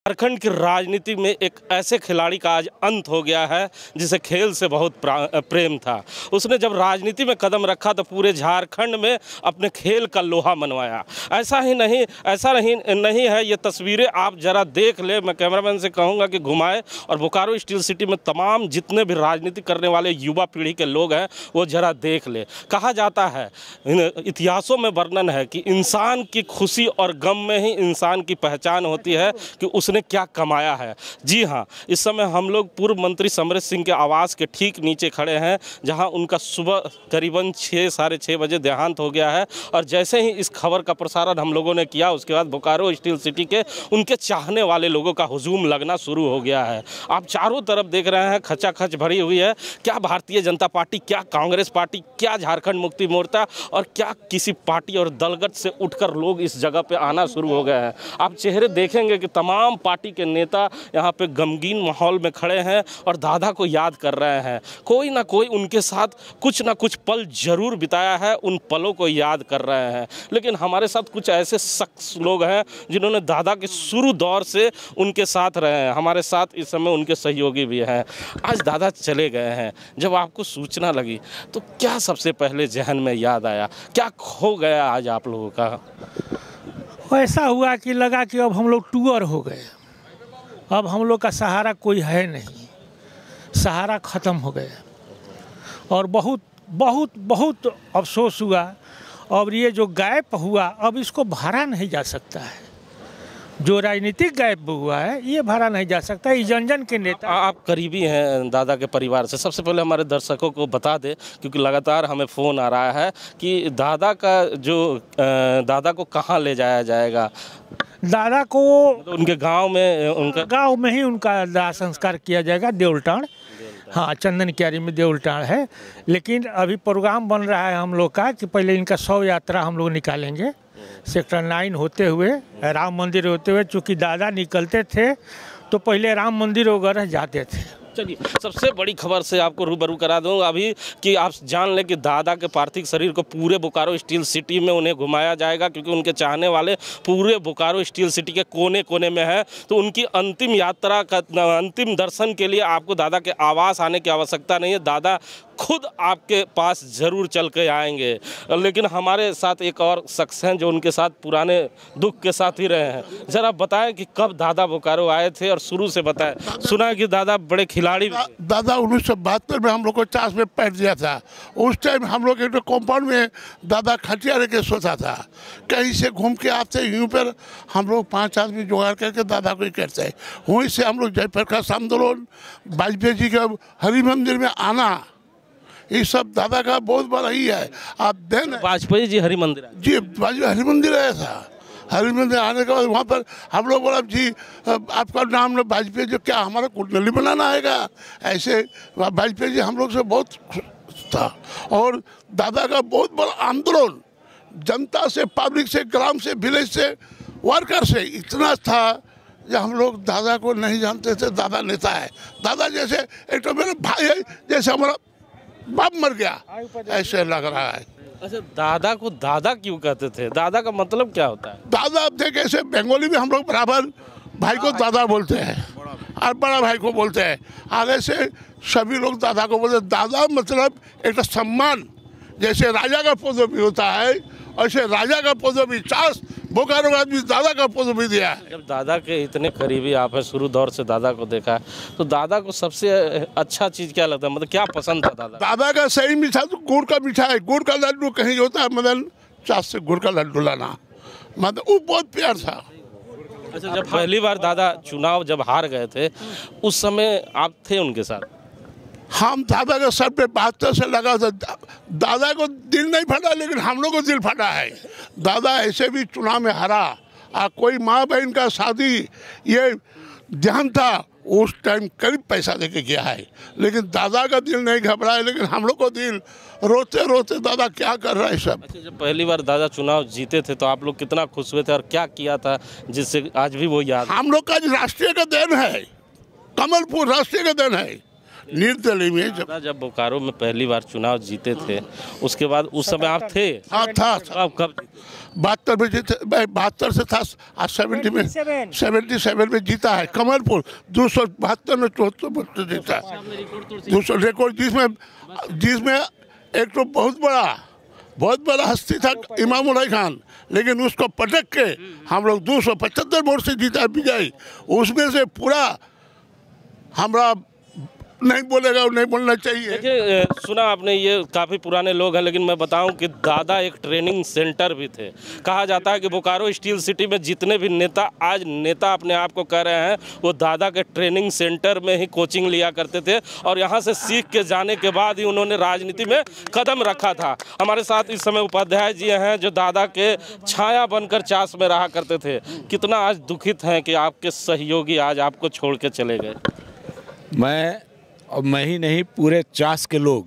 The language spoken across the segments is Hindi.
झारखंड की राजनीति में एक ऐसे खिलाड़ी का आज अंत हो गया है जिसे खेल से बहुत प्रेम था। उसने जब राजनीति में कदम रखा तो पूरे झारखंड में अपने खेल का लोहा मनवाया। ऐसा नहीं है। ये तस्वीरें आप जरा देख ले। मैं कैमरामैन से कहूँगा कि घुमाए और बोकारो स्टील सिटी में तमाम जितने भी राजनीति करने वाले युवा पीढ़ी के लोग हैं वो जरा देख ले। कहा जाता है, इतिहासों में वर्णन है कि इंसान की खुशी और गम में ही इंसान की पहचान होती है कि उसने क्या कमाया है। जी हाँ, इस समय हम लोग पूर्व मंत्री समरेश सिंह के आवास के ठीक नीचे खड़े हैं, जहां उनका सुबह करीबन 6 साढ़े 6 बजे देहांत हो गया है। और जैसे ही इस खबर का प्रसारण हम लोगों ने किया, उसके बाद बोकारो स्टील सिटी के उनके चाहने वाले लोगों का हुजूम लगना शुरू हो गया है। आप चारों तरफ देख रहे हैं, खचाखच भरी हुई है। क्या भारतीय जनता पार्टी, क्या कांग्रेस पार्टी, क्या झारखंड मुक्ति मोर्चा और क्या किसी पार्टी और दलगत से उठकर लोग इस जगह पे आना शुरू हो गए हैं। आप चेहरे देखेंगे कि तमाम पार्टी के नेता यहाँ पे गमगीन माहौल में खड़े हैं और दादा को याद कर रहे हैं। कोई ना कोई उनके साथ कुछ ना कुछ पल जरूर बिताया है, उन पलों को याद कर रहे हैं। लेकिन हमारे साथ कुछ ऐसे शख्स लोग हैं जिन्होंने दादा के शुरू दौर से उनके साथ रहे हैं। हमारे साथ इस समय उनके सहयोगी भी हैं। आज दादा चले गए हैं, जब आपको सूचना लगी तो क्या सबसे पहले जहन में याद आया? क्या खो गया आज आप लोगों का? ऐसा हुआ कि लगा कि अब हम लोग टूअर हो गए, अब हम लोग का सहारा कोई है नहीं, सहारा ख़त्म हो गया और बहुत बहुत बहुत अफसोस हुआ। और ये जो गायब हुआ अब इसको भरा नहीं जा सकता है। जो राजनीतिक गायब हुआ है ये भरा नहीं जा सकता। ये जन जन के नेता। आप करीबी हैं दादा के परिवार से, सबसे पहले हमारे दर्शकों को बता दें, क्योंकि लगातार हमें फ़ोन आ रहा है कि दादा को कहाँ ले जाया जाएगा। दादा को तो उनके गांव में ही उनका दाह संस्कार किया जाएगा, देवलटाण। हाँ, चंदन क्यारी में देवलटाण है। लेकिन अभी प्रोग्राम बन रहा है हम लोग का कि पहले इनका शव यात्रा हम लोग निकालेंगे, सेक्टर 9 होते हुए, राम मंदिर होते हुए। चूँकि दादा निकलते थे तो पहले राम मंदिर वगैरह जाते थे। चलिए, सबसे बड़ी खबर से आपको रूबरू करा दूँ अभी कि आप जान लें कि दादा के पार्थिव शरीर को पूरे बोकारो स्टील सिटी में उन्हें घुमाया जाएगा, क्योंकि उनके चाहने वाले पूरे बोकारो स्टील सिटी के कोने कोने में है। तो उनकी अंतिम यात्रा का अंतिम दर्शन के लिए आपको दादा के आवास आने की आवश्यकता नहीं है, दादा खुद आपके पास ज़रूर चल के आएंगे। लेकिन हमारे साथ एक और शख्स हैं जो उनके साथ पुराने दुख के साथ ही रहे हैं। ज़रा बताएं कि कब दादा बोकारो आए थे और शुरू से बताएं। सुना है कि दादा बड़े खिलाड़ी। दादा 1972 में हम लोग को चास में पैर दिया था। उस टाइम हम लोग एक कंपाउंड में दादा खटिया लेके सोता था। कहीं से घूम के आते यूँ पर हम लोग 5 आदमी जुगाड़ करके दादा को ही करते। वहीं से हम लोग जयप्रकाश आंदोलन, वाजपेयी जी के हरि मंदिर में आना, ये सब दादा का बहुत बड़ा ही है। आप देन वाजपेयी जी हरि मंदिर जी, वाजपेयी हरि मंदिर आया था। हरि मंदिर आने के बाद वहाँ पर हम लोग बोला जी आपका नाम न वाजपेयी जी, क्या हमारा कुंडली बनाना आएगा? ऐसे वाजपेयी जी हम लोग से बहुत था। और दादा का बहुत बड़ा आंदोलन जनता से, पब्लिक से, ग्राम से, विलेज से, वर्कर से इतना था कि हम लोग दादा को नहीं जानते थे। दादा नेता है, दादा जैसे एक तो मेरा भाई है, जैसे हमारा बाप मर गया ऐसे लग रहा है। अच्छा, दादा को दादा क्यों कहते थे? दादा का मतलब क्या होता है? दादा अब थे कैसे, बंगाली में हम लोग बराबर भाई को दादा बोलते हैं और बड़ा भाई को बोलते हैं। आगे से सभी लोग दादा को बोलते हैं। दादा मतलब एक सम्मान, जैसे राजा का पदवी होता है ऐसे राजा का पदवी चास बोकारो आदमी दादा का पदवी दिया है। जब दादा के इतने करीबी आप हैं, शुरू दौर से दादा को देखा है, तो दादा को सबसे अच्छा चीज़ क्या लगता है? मतलब क्या पसंद था दादा? दादा का सही मीठा तो गुड़ का मीठा है। गुड़ का लड्डू कहीं होता है मदन, चास से गुड़ का लड्डू लाना, मतलब वो बहुत प्यार था। अच्छा, जब पहली बार दादा चुनाव जब हार गए थे उस समय आप थे उनके साथ? हम दादा के सर पे 72 से लगा था। दादा को दिल नहीं फटा, लेकिन हम लोग को दिल फटा है। दादा ऐसे भी चुनाव में हारा और कोई माँ बहन का शादी ये ध्यान था उस टाइम करीब पैसा देके किया है, लेकिन दादा का दिल नहीं घबराया। लेकिन हम लोग को दिल रोते रोते दादा क्या कर रहा है सब। अच्छा, जब पहली बार दादा चुनाव जीते थे तो आप लोग कितना खुश हुए थे और क्या किया था जिससे आज भी वो याद? हम लोग का राष्ट्रीय का देन है, कमलपुर राष्ट्रीय का देन है। निर्दलीय में जब बोकारो में पहली बार चुनाव जीते थे, उसके बाद उस समय आप थे? हाँ था। आप कब? 72 में जीते, 72 से था, आज 70 में 77 में जीता है कमलपुर, 272 में 74 जीता है, 200 रिकॉर्ड, जिसमें एक तो बहुत बड़ा हस्ती था इमामुल हक खान, लेकिन उसको पटक के हम लोग 275 वोट से जीता विजयी। उसमें से पूरा हमारा नहीं बोलेगा और नहीं बोलना चाहिए। देखिए, सुना आपने, ये काफ़ी पुराने लोग हैं, लेकिन मैं बताऊं कि दादा एक ट्रेनिंग सेंटर भी थे। कहा जाता है कि बोकारो स्टील सिटी में जितने भी नेता आज नेता अपने आप को कह रहे हैं, वो दादा के ट्रेनिंग सेंटर में ही कोचिंग लिया करते थे और यहाँ से सीख के जाने के बाद ही उन्होंने राजनीति में कदम रखा था। हमारे साथ इस समय उपाध्याय जी हैं जो दादा के छाया बनकर चास में रहा करते थे। कितना आज दुखित हैं कि आपके सहयोगी आज आपको छोड़ के चले गए? मैं ही नहीं, पूरे चास के लोग,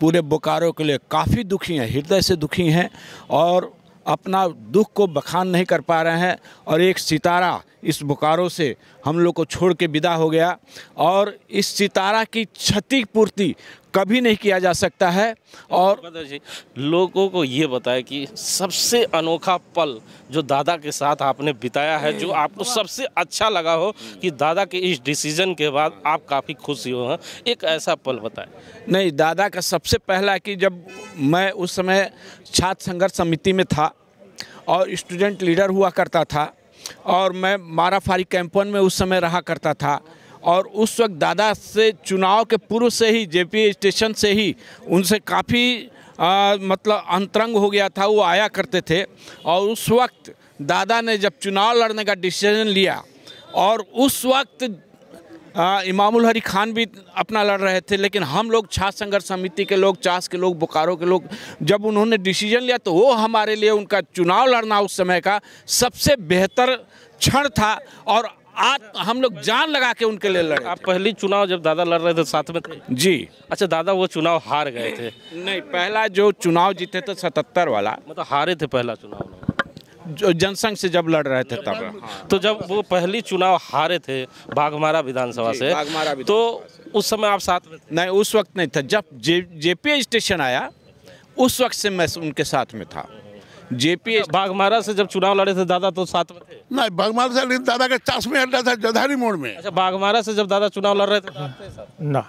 पूरे बोकारो के लिए काफ़ी दुखी हैं, हृदय से दुखी हैं और अपना दुख को बखान नहीं कर पा रहे हैं। और एक सितारा इस बोकारो से हम लोग को छोड़ के विदा हो गया और इस सितारा की क्षतिपूर्ति कभी नहीं किया जा सकता है। और लोगों को ये बताया कि सबसे अनोखा पल जो दादा के साथ आपने बिताया है, जो आपको सबसे अच्छा लगा हो कि दादा के इस डिसीजन के बाद आप काफ़ी खुश हो हैं, एक ऐसा पल बताएं। नहीं, दादा का सबसे पहला कि जब मैं उस समय छात्र संघर्ष समिति में था और स्टूडेंट लीडर हुआ करता था और मैं माराफारी कैंपन में उस समय रहा करता था और उस वक्त दादा से चुनाव के पूर्व से ही जेपी स्टेशन से ही उनसे काफ़ी मतलब अंतरंग हो गया था। वो आया करते थे और उस वक्त दादा ने जब चुनाव लड़ने का डिसीजन लिया और उस वक्त इमामुल हक खान भी अपना लड़ रहे थे, लेकिन हम लोग छात्र संघर्ष समिति के लोग, चास के लोग, बोकारो के लोग, जब उन्होंने डिसीजन लिया तो वो हमारे लिए उनका चुनाव लड़ना उस समय का सबसे बेहतर क्षण था और आज हम लोग जान लगा के उनके लिए लड़े। आप पहली चुनाव जब दादा लड़ रहे थे साथ में थे? जी। अच्छा, दादा वो चुनाव हार गए थे? नहीं, पहला जो चुनाव जीते थे 77 वाला, मतलब हारे थे पहला चुनाव जो जनसंघ से जब लड़ रहे थे तब। हाँ। तो जब वो पहली चुनाव हारे थे बाघमारा विधानसभा से, तो उस समय आप साथ में थे? नहीं, उस वक्त नहीं था। जब जेपी स्टेशन आया उस वक्त से मैं उनके साथ में था। जेपी बाघमारा से जब चुनाव लड़े थे दादा तो साथ में थे? नहीं, बाघमारा से नहीं, दादा का चास में अड्डा था जधारी मोड़ में। अच्छा, बाघमारा से जब दादा चुनाव लड़ रहे थे ना।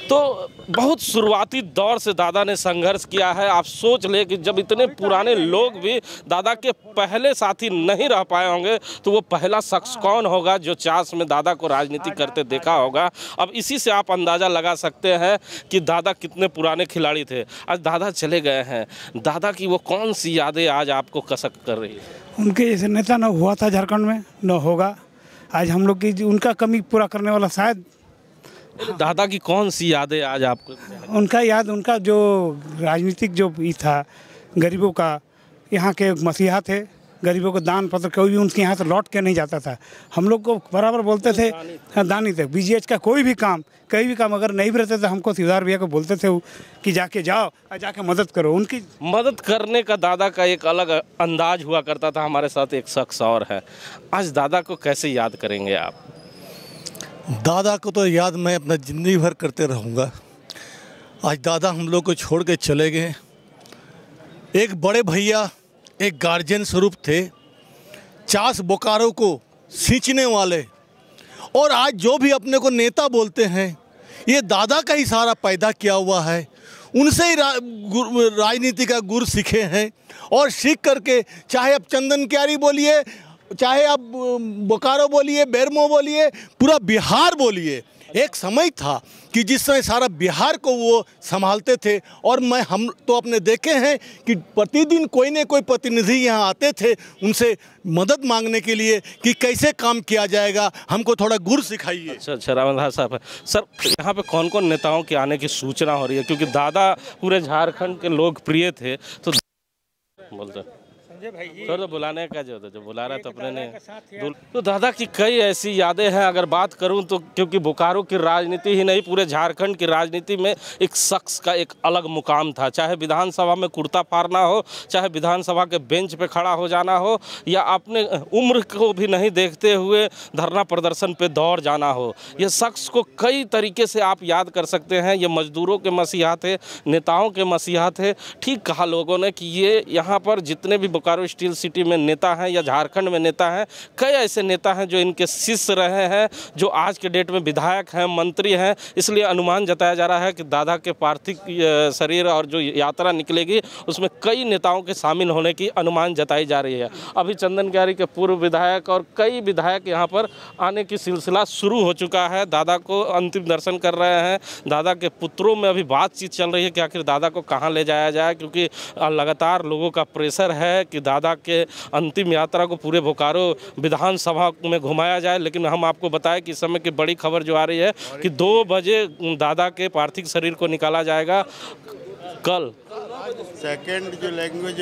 तो बहुत शुरुआती दौर से दादा ने संघर्ष किया है। आप सोच ले कि जब इतने पुराने लोग भी दादा के पहले साथी नहीं रह पाए होंगे तो वो पहला शख्स कौन होगा जो चास में दादा को राजनीति करते देखा होगा। अब इसी से आप अंदाज़ा लगा सकते हैं कि दादा कितने पुराने खिलाड़ी थे। आज दादा चले गए हैं, दादा की वो कौन सी यादें आज आपको कसक कर रही है? उनके जैसे नेता न हुआ था झारखंड में, न होगा। आज हम लोग की उनका कमी पूरा करने वाला शायद। दादा की कौन सी यादें आज आपको? उनका जो राजनीतिक जो ये था, गरीबों का, यहाँ के मसीहा थे, गरीबों को दान पत्र कोई भी उनके यहाँ से लौट के नहीं जाता था। हम लोग को बराबर बोलते थे, दानी थे। बीजीएच का कोई भी काम, कहीं भी काम अगर नहीं भी रहते तो हमको सिद्धार्थ भैया को बोलते थे कि जाके जाओ और जाके मदद करो। उनकी मदद करने का दादा का एक अलग अंदाज हुआ करता था। हमारे साथ एक शख्स और है। आज दादा को कैसे याद करेंगे आप? दादा को तो याद मैं अपना ज़िंदगी भर करते रहूँगा। आज दादा हम लोग को छोड़ के चले गए। एक बड़े भैया, एक गार्जियन स्वरूप थे, चास बोकारो को सींचने वाले, और आज जो भी अपने को नेता बोलते हैं ये दादा का ही सारा पैदा किया हुआ है। उनसे ही राजनीति का गुर सीखे हैं और सीख करके चाहे अब चंदन क्यारी बोलिए, चाहे आप बोकारो बोलिए, बेरमो बोलिए, पूरा बिहार बोलिए, एक समय था कि जिस समय सारा बिहार को वो संभालते थे। और हम तो अपने देखे हैं कि प्रतिदिन कोई न कोई प्रतिनिधि यहाँ आते थे उनसे मदद मांगने के लिए कि कैसे काम किया जाएगा, हमको थोड़ा गुर सिखाइए। अच्छा, रामदास साहब, सर यहाँ पे कौन कौन नेताओं के आने की सूचना हो रही है? क्योंकि दादा पूरे झारखंड के लोकप्रिय थे, तो बोलते सर तो बुलाने का जो जो बुला रहा था अपने ने तो दादा की कई ऐसी यादें हैं। अगर बात करूं तो क्योंकि बोकारो की राजनीति ही नहीं पूरे झारखंड की राजनीति में एक शख्स का एक अलग मुकाम था। चाहे विधानसभा में कुर्ता फाड़ना हो, चाहे विधानसभा के बेंच पे खड़ा हो जाना हो, या अपने उम्र को भी नहीं देखते हुए धरना प्रदर्शन पे दौड़ जाना हो, यह शख्स को कई तरीके से आप याद कर सकते हैं। ये मजदूरों के मसीहा थे, नेताओं के मसीहा थे। ठीक कहा लोगों ने कि ये यहाँ पर जितने भी बोकारो स्टील सिटी में नेता हैं या झारखंड में नेता हैं, कई ऐसे नेता हैं जो इनके शिष्य रहे हैं, जो आज के डेट में विधायक हैं, मंत्री हैं। इसलिए अनुमान जताया जा रहा है कि दादा के पार्थिव शरीर और जो यात्रा निकलेगी उसमें कई नेताओं के शामिल होने की अनुमान जताई जा रही है। अभी चंदन क्यारी के पूर्व विधायक और कई विधायक यहाँ पर आने की सिलसिला शुरू हो चुका है। दादा को अंतिम दर्शन कर रहे हैं। दादा के पुत्रों में अभी बातचीत चल रही है कि आखिर दादा को कहाँ ले जाया जाए, क्योंकि लगातार लोगों का प्रेशर है कि दादा के अंतिम यात्रा को पूरे बोकारो विधानसभा में घुमाया जाए। लेकिन हम आपको बताएं कि इस समय की बड़ी खबर जो आ रही है कि 2 बजे दादा के पार्थिव शरीर को निकाला जाएगा। कल सेकंड जो लैंग्वेज